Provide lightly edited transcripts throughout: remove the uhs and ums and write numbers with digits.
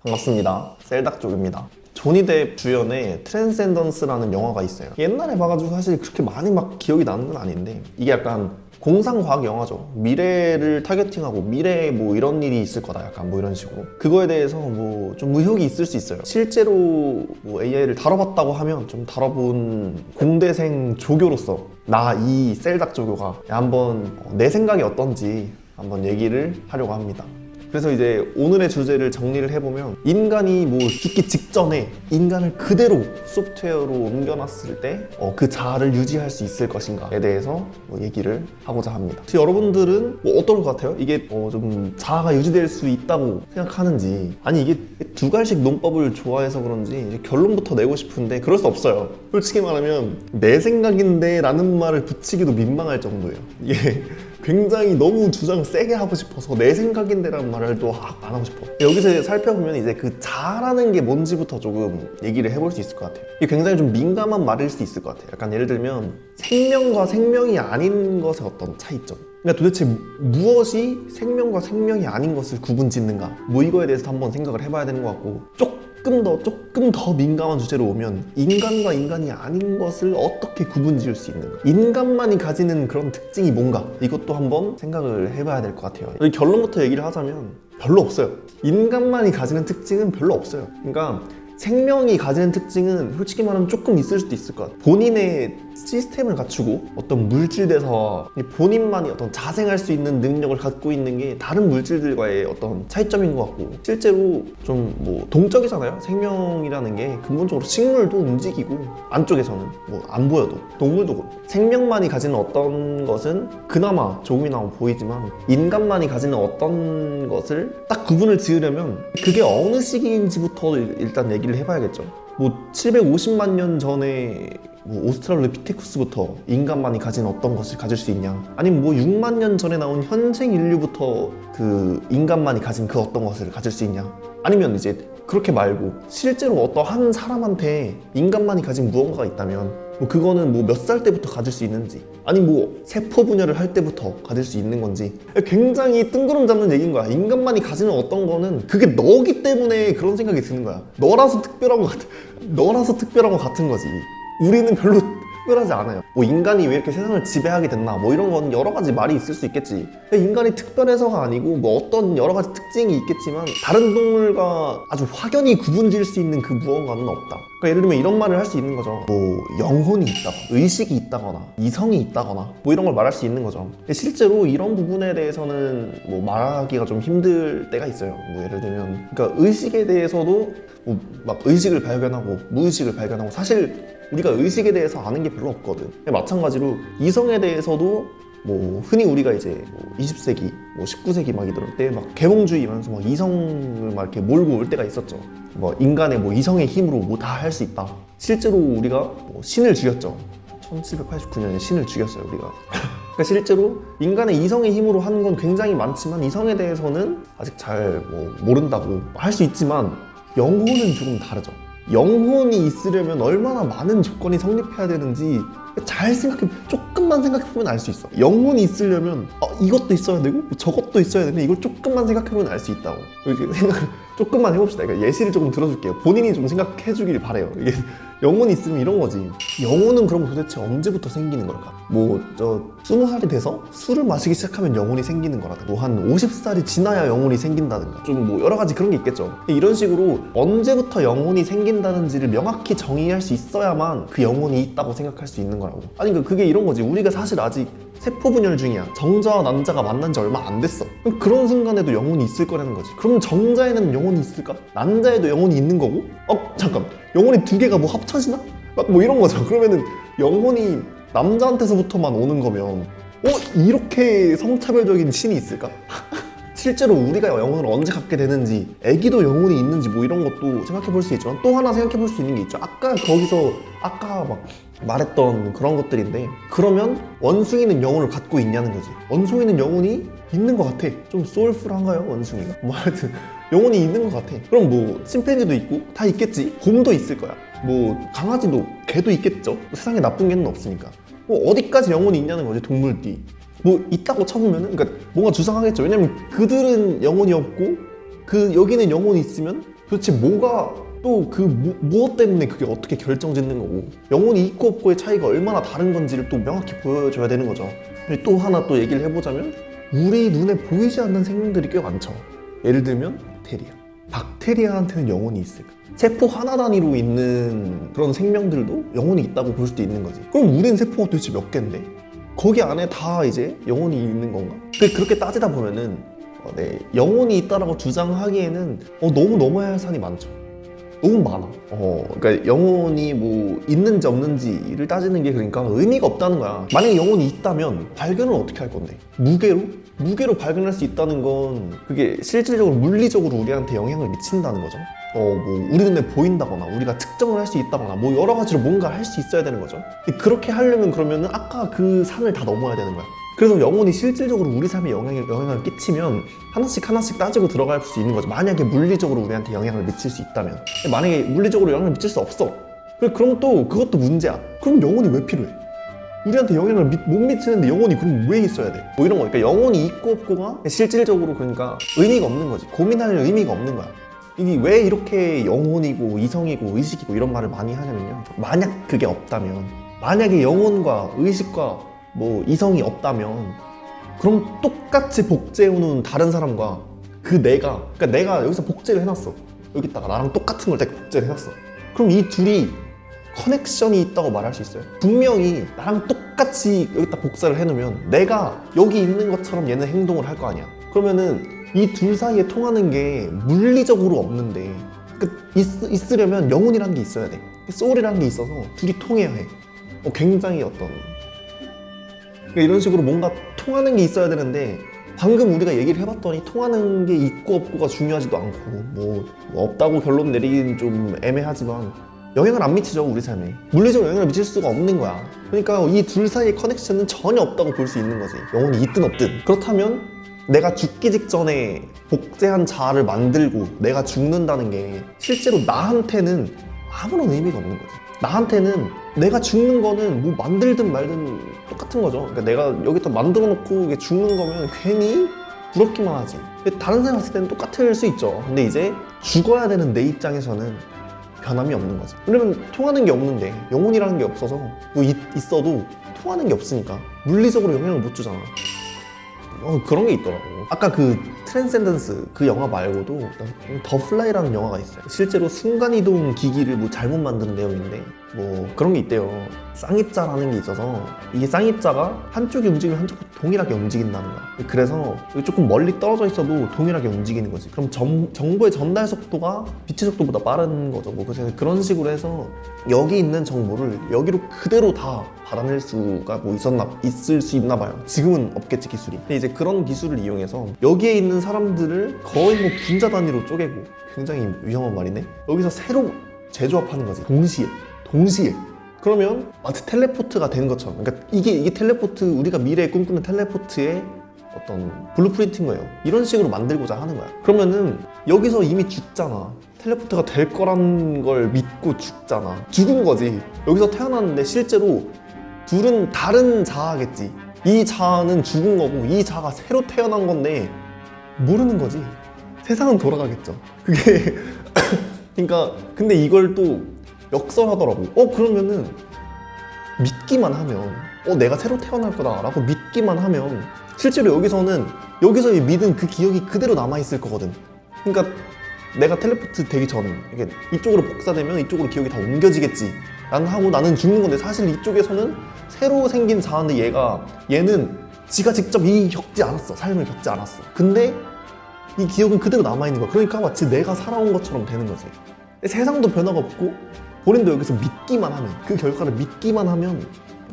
반갑습니다. 셀닥족입니다. 조니 뎁 주연의 트랜센던스라는 영화가 있어요. 옛날에 봐가지고 사실 그렇게 많이 막 기억이 나는 건 아닌데 이게 약간 공상과학 영화죠. 미래를 타겟팅하고 미래에 뭐 이런 일이 있을 거다 약간 뭐 이런 식으로 그거에 대해서 뭐 좀 의혹이 있을 수 있어요. 실제로 뭐 AI를 다뤄봤다고 하면 좀 다뤄본 공대생 조교로서 나 이 셀닥 조교가 한번 내 생각이 어떤지 한번 얘기를 하려고 합니다. 그래서 이제 오늘의 주제를 정리를 해보면 인간이 뭐 죽기 직전에 인간을 그대로 소프트웨어로 옮겨놨을 때 그 자아를 유지할 수 있을 것인가에 대해서 뭐 얘기를 하고자 합니다. 여러분들은 뭐 어떨 것 같아요? 이게 좀 자아가 유지될 수 있다고 생각하는지, 아니 이게 두갈식 논법을 좋아해서 그런지 이제 결론부터 내고 싶은데 그럴 수 없어요. 솔직히 말하면 내 생각인데 라는 말을 붙이기도 민망할 정도예요. 이게 굉장히 너무 주장을 세게 하고 싶어서 내 생각인데 라는 말을 또 안 하고 싶어. 여기서 살펴보면 이제 그 자아라는 게 뭔지부터 조금 얘기를 해볼 수 있을 것 같아요. 이게 굉장히 좀 민감한 말일 수 있을 것 같아요. 약간 예를 들면 생명과 생명이 아닌 것의 어떤 차이점, 그러니까 도대체 무엇이 생명과 생명이 아닌 것을 구분 짓는가, 뭐 이거에 대해서 한번 생각을 해봐야 되는 것 같고, 조금 더 민감한 주제로 오면 인간과 인간이 아닌 것을 어떻게 구분 지을 수 있는가, 인간만이 가지는 그런 특징이 뭔가, 이것도 한번 생각을 해봐야 될 것 같아요. 여기 결론부터 얘기를 하자면 별로 없어요. 인간만이 가지는 특징은 별로 없어요. 그러니까 생명이 가지는 특징은 솔직히 말하면 조금 있을 수도 있을 것 같아요. 본인의 시스템을 갖추고 어떤 물질 대사와 본인만이 어떤 자생할 수 있는 능력을 갖고 있는 게 다른 물질들과의 어떤 차이점인 것 같고, 실제로 좀 뭐 동적이잖아요. 생명이라는 게 근본적으로 식물도 움직이고 안쪽에서는 뭐 안 보여도 동물도 그렇고, 생명만이 가지는 어떤 것은 그나마 조금이나마 보이지만 인간만이 가지는 어떤 것을 딱 구분을 지으려면 그게 어느 시기인지부터 일단 얘기를 해봐야겠죠. 뭐 750만 년 전에 뭐 오스트랄로피테쿠스부터 인간만이 가진 어떤 것을 가질 수 있냐, 아니면 뭐 6만 년 전에 나온 현생 인류부터 그 인간만이 가진 그 어떤 것을 가질 수 있냐, 아니면 이제 그렇게 말고 실제로 어떤 한 사람한테 인간만이 가진 무언가가 있다면 뭐 그거는 뭐 몇 살 때부터 가질 수 있는지, 아니 뭐 세포 분열을 할 때부터 가질 수 있는 건지, 굉장히 뜬구름 잡는 얘기인 거야. 인간만이 가지는 어떤 거는 그게 너기 때문에 그런 생각이 드는 거야. 너라서 특별한 거 같은 거지. 우리는 별로 특별하지 않아요. 뭐 인간이 왜 이렇게 세상을 지배하게 됐나, 뭐 이런 건 여러 가지 말이 있을 수 있겠지. 근데 인간이 특별해서가 아니고 뭐 어떤 여러 가지 특징이 있겠지만 다른 동물과 아주 확연히 구분질 수 있는 그 무언가는 없다. 그러니까 예를 들면 이런 말을 할 수 있는 거죠. 뭐 영혼이 있다거나 의식이 있다거나 이성이 있다거나 뭐 이런 걸 말할 수 있는 거죠. 근데 실제로 이런 부분에 대해서는 뭐 말하기가 좀 힘들 때가 있어요. 뭐 예를 들면 그러니까 의식에 대해서도 뭐 막 의식을 발견하고 무의식을 발견하고, 사실 우리가 의식에 대해서 아는 게 별로 없거든. 마찬가지로 이성에 대해서도 뭐 흔히 우리가 이제 뭐 20세기, 뭐 19세기 막 이럴 때 막 계몽주의면서 막 이성을 막 이렇게 몰고 올 때가 있었죠. 뭐 인간의 뭐 이성의 힘으로 뭐 다 할 수 있다. 실제로 우리가 뭐 신을 죽였죠. 1789년에 신을 죽였어요, 우리가. 그러니까 실제로 인간의 이성의 힘으로 하는 건 굉장히 많지만 이성에 대해서는 아직 잘 뭐 모른다고 할 수 있지만, 영혼은 조금 다르죠. 영혼이 있으려면 얼마나 많은 조건이 성립해야 되는지 조금만 생각해보면 알 수 있어. 영혼이 있으려면 이것도 있어야 되고 저것도 있어야 되는데 이걸 조금만 생각해보면 알 수 있다고. 이렇게 생각을 조금만 해봅시다. 그러니까 예시를 조금 들어줄게요. 본인이 좀 생각해주길 바래요. 이게 영혼이 있으면 이런 거지. 영혼은 그럼 도대체 언제부터 생기는 걸까? 뭐 20살이 돼서 술을 마시기 시작하면 영혼이 생기는 거라든가, 뭐 한 50살이 지나야 영혼이 생긴다든가, 좀 뭐 여러 가지 그런 게 있겠죠. 이런 식으로 언제부터 영혼이 생긴다는지를 명확히 정의할 수 있어야만 그 영혼이 있다고 생각할 수 있는 거라고. 아니 그게 이런 거지. 우리가 사실 아직 세포 분열 중이야. 정자와 난자가 만난 지 얼마 안 됐어. 그럼 그런 순간에도 영혼이 있을 거라는 거지. 그럼 정자에는 영혼이 있을까? 난자에도 영혼이 있는 거고? 잠깐, 영혼이 두 개가 뭐 합쳐지나? 뭐 이런 거죠. 그러면은 영혼이 남자한테서부터만 오는 거면 이렇게 성차별적인 신이 있을까? 실제로 우리가 영혼을 언제 갖게 되는지, 애기도 영혼이 있는지 뭐 이런 것도 생각해 볼 수 있지만, 또 하나 생각해 볼 수 있는 게 있죠. 아까 막 말했던 그런 것들인데, 그러면 원숭이는 영혼을 갖고 있냐는 거지. 원숭이는 영혼이 있는 것 같아. 좀 소울풀한가요, 원숭이가? 뭐 하여튼 영혼이 있는 것 같아. 그럼 뭐 침팬지도 있고 다 있겠지. 곰도 있을 거야. 뭐 강아지도, 개도 있겠죠. 세상에 나쁜 개는 없으니까. 뭐 어디까지 영혼이 있냐는 거지, 동물띠. 뭐 있다고 쳐보면은, 그러니까 뭔가 주장하겠죠. 왜냐면 그들은 영혼이 없고 여기는 영혼이 있으면 도대체 뭐가 또 그 무엇 때문에 그게 어떻게 결정짓는 거고 영혼이 있고 없고의 차이가 얼마나 다른 건지를 또 명확히 보여줘야 되는 거죠. 그리고 또 하나 또 얘기를 해보자면 우리 눈에 보이지 않는 생명들이 꽤 많죠. 예를 들면 박테리아. 박테리아한테는 영혼이 있을까? 세포 하나 단위로 있는 그런 생명들도 영혼이 있다고 볼 수도 있는 거지. 그럼 우린 세포가 도대체 몇 개인데? 거기 안에 다 이제 영혼이 있는 건가? 그렇게 따지다 보면은 영혼이 있다라고 주장하기에는 너무 넘어야 할 산이 많죠. 너무 많아. 그러니까 영혼이 뭐 있는지 없는지를 따지는 게 그러니까 의미가 없다는 거야. 만약에 영혼이 있다면 발견을 어떻게 할 건데? 무게로 발견할 수 있다는 건 그게 실질적으로 물리적으로 우리한테 영향을 미친다는 거죠. 뭐 우리 눈에 보인다거나 우리가 측정을 할 수 있다거나 뭐 여러 가지로 뭔가 할 수 있어야 되는 거죠. 그렇게 하려면 그러면은 아까 그 산을 다 넘어야 되는 거야. 그래서 영혼이 실질적으로 우리 삶에 영향을 끼치면 하나씩 따지고 들어갈 수 있는 거죠. 만약에 물리적으로 우리한테 영향을 미칠 수 있다면. 만약에 물리적으로 영향을 미칠 수 없어. 그럼 또 그것도 문제야. 그럼 영혼이 왜 필요해? 우리한테 영향을 못 미치는데 영혼이 그럼 왜 있어야 돼? 뭐 이런 거. 그러니까 영혼이 있고 없고가 실질적으로 그러니까 의미가 없는 거지. 고민할 의미가 없는 거야. 이게 왜 이렇게 영혼이고 이성이고 의식이고 이런 말을 많이 하냐면요. 만약 그게 없다면, 만약에 영혼과 의식과 뭐 이성이 없다면 그럼 똑같이 복제해오는 다른 사람과 그러니까 내가 여기서 복제를 해놨어. 여기다가 나랑 똑같은 걸 내가 복제를 해놨어. 그럼 이 둘이 커넥션이 있다고 말할 수 있어요. 분명히 나랑 똑같이 여기다 복사를 해놓으면 내가 여기 있는 것처럼 얘는 행동을 할 거 아니야. 그러면은 이 둘 사이에 통하는 게 물리적으로 없는데 있으려면 영혼이라는 게 있어야 돼. 소울이라는 게 있어서 둘이 통해야 해. 굉장히 그러니까 이런 식으로 뭔가 통하는 게 있어야 되는데 방금 우리가 얘기를 해봤더니 통하는 게 있고 없고가 중요하지도 않고 뭐 없다고 결론 내리기는 좀 애매하지만 영향을 안 미치죠. 우리 삶에 물리적으로 영향을 미칠 수가 없는 거야. 그러니까 이 둘 사이의 커넥션은 전혀 없다고 볼 수 있는 거지. 영혼이 있든 없든. 그렇다면 내가 죽기 직전에 복제한 자아를 만들고 내가 죽는다는 게 실제로 나한테는 아무런 의미가 없는 거지. 나한테는 내가 죽는 거는 뭐 만들든 말든 똑같은 거죠. 그러니까 내가 여기다 만들어 놓고 이게 죽는 거면 괜히 부럽기만 하지. 근데 다른 사람 봤을 때는 똑같을 수 있죠. 근데 이제 죽어야 되는 내 입장에서는 변함이 없는 거지. 그러면 통하는 게 없는데 영혼이라는 게 없어서 뭐 있어도 통하는 게 없으니까 물리적으로 영향을 못 주잖아. 그런 게 있더라고. 아까 그 트랜센던스 그 영화 말고도 더 플라이라는 영화가 있어요. 실제로 순간이동 기기를 뭐 잘못 만드는 내용인데 뭐 그런 게 있대요. 쌍입자라는 게 있어서 이게 쌍입자가 한쪽이 움직이면 한쪽도 동일하게 움직인다는 거야. 그래서 조금 멀리 떨어져 있어도 동일하게 움직이는 거지. 그럼 정보의 전달 속도가 빛의 속도보다 빠른 거죠. 뭐 그래서 그런 식으로 해서 여기 있는 정보를 여기로 그대로 다 받아낼 수가 뭐 있을 수 있나 봐요. 지금은 없겠지, 기술이. 근데 이제 그런 기술을 이용해서 여기에 있는 사람들을 거의 뭐 분자 단위로 쪼개고, 굉장히 위험한 말이네. 여기서 새로 재조합하는 거지. 동시에. 그러면 마치 텔레포트가 된 것처럼. 그러니까 이게 텔레포트, 우리가 미래에 꿈꾸는 텔레포트의 어떤 블루프린트인 거예요. 이런 식으로 만들고자 하는 거야. 그러면은 여기서 이미 죽잖아. 텔레포트가 될 거란 걸 믿고 죽잖아. 죽은 거지. 여기서 태어났는데 실제로 둘은 다른 자아겠지. 이 자아는 죽은 거고 이 자아가 새로 태어난 건데 모르는 거지. 세상은 돌아가겠죠. 그게 그러니까 근데 이걸 또 역설하더라고. 그러면은 믿기만 하면 내가 새로 태어날 거다라고 믿기만 하면 실제로 여기서 믿은 그 기억이 그대로 남아있을 거거든. 그러니까 내가 텔레포트 되기 전 이쪽으로 복사되면 이쪽으로 기억이 다 옮겨지겠지 라는 하고 나는 죽는 건데, 사실 이쪽에서는 새로 생긴 자아인데 얘는 지가 직접 삶을 겪지 않았어. 근데 이 기억은 그대로 남아있는 거야. 그러니까 마치 내가 살아온 것처럼 되는 거지. 세상도 변화가 없고 본인도 여기서 믿기만 하면, 그 결과를 믿기만 하면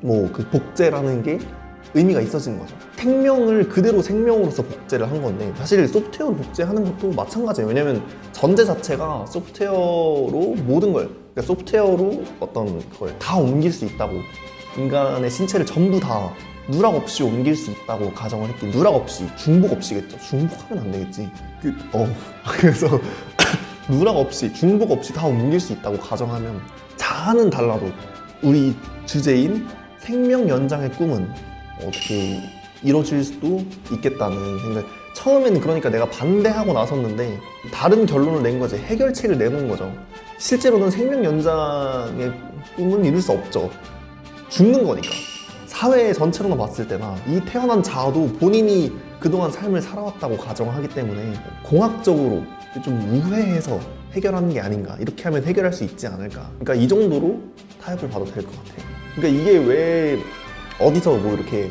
뭐 그 복제라는 게 의미가 있어지는 거죠. 생명을 그대로 생명으로서 복제를 한 건데, 사실 소프트웨어로 복제하는 것도 마찬가지예요. 왜냐면 전제 자체가 소프트웨어로 모든 걸, 그러니까 소프트웨어로 어떤 걸 다 옮길 수 있다고, 인간의 신체를 전부 다 누락 없이 옮길 수 있다고 가정을 했기. 누락 없이, 중복 없이겠죠. 중복하면 안 되겠지. 그래서 누락 없이, 중복 없이 다 옮길 수 있다고 가정하면 자아는 달라도 우리 주제인 생명 연장의 꿈은 어떻게 이루어질 수도 있겠다는 생각. 처음에는 그러니까 내가 반대하고 나섰는데 다른 결론을 낸 거지. 해결책을 내놓은 거죠. 실제로는 생명 연장의 꿈은 이룰 수 없죠. 죽는 거니까. 사회 전체로만 봤을 때나 이 태어난 자아도 본인이 그동안 삶을 살아왔다고 가정하기 때문에 공학적으로 좀 우회해서 해결하는 게 아닌가. 이렇게 하면 해결할 수 있지 않을까. 그러니까 이 정도로 타협을 봐도 될 것 같아요. 그러니까 이게 왜 어디서 뭐 이렇게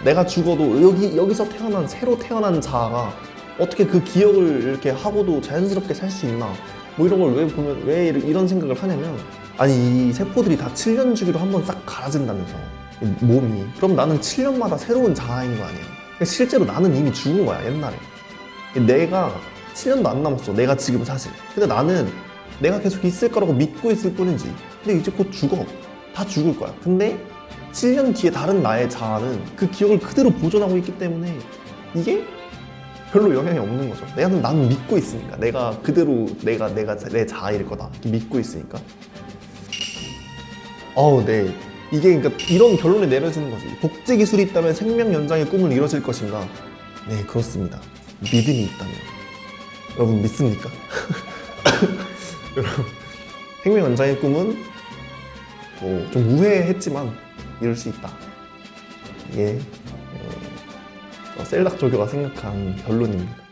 내가 죽어도 여기서 새로 태어난 자아가 어떻게 그 기억을 이렇게 하고도 자연스럽게 살 수 있나. 뭐 이런 걸 왜 이런 생각을 하냐면, 아니 이 세포들이 다 7년 주기로 한번 싹 갈아진다면서 몸이. 그럼 나는 7년마다 새로운 자아인 거 아니야. 실제로 나는 이미 죽은 거야. 옛날에 내가 7년도 안 남았어. 내가 지금 사실. 근데 나는 내가 계속 있을 거라고 믿고 있을 뿐이지. 근데 이제 곧 죽어. 다 죽을 거야. 근데 7년 뒤에 다른 나의 자아는 그 기억을 그대로 보존하고 있기 때문에 이게 별로 영향이 없는 거죠. 나는 믿고 있으니까. 내가 그대로 내가 내 자아일 거다 이렇게 믿고 있으니까. 네. 이게 그러니까 이런 결론이 내려지는 거지. 복제 기술이 있다면 생명 연장의 꿈은 이루어질 것인가? 네, 그렇습니다. 믿음이 있다면. 여러분 믿습니까? 여러분, 생명 연장의 꿈은 좀 우회했지만 이룰 수 있다. 이게 셀닥 조교가 생각한 결론입니다.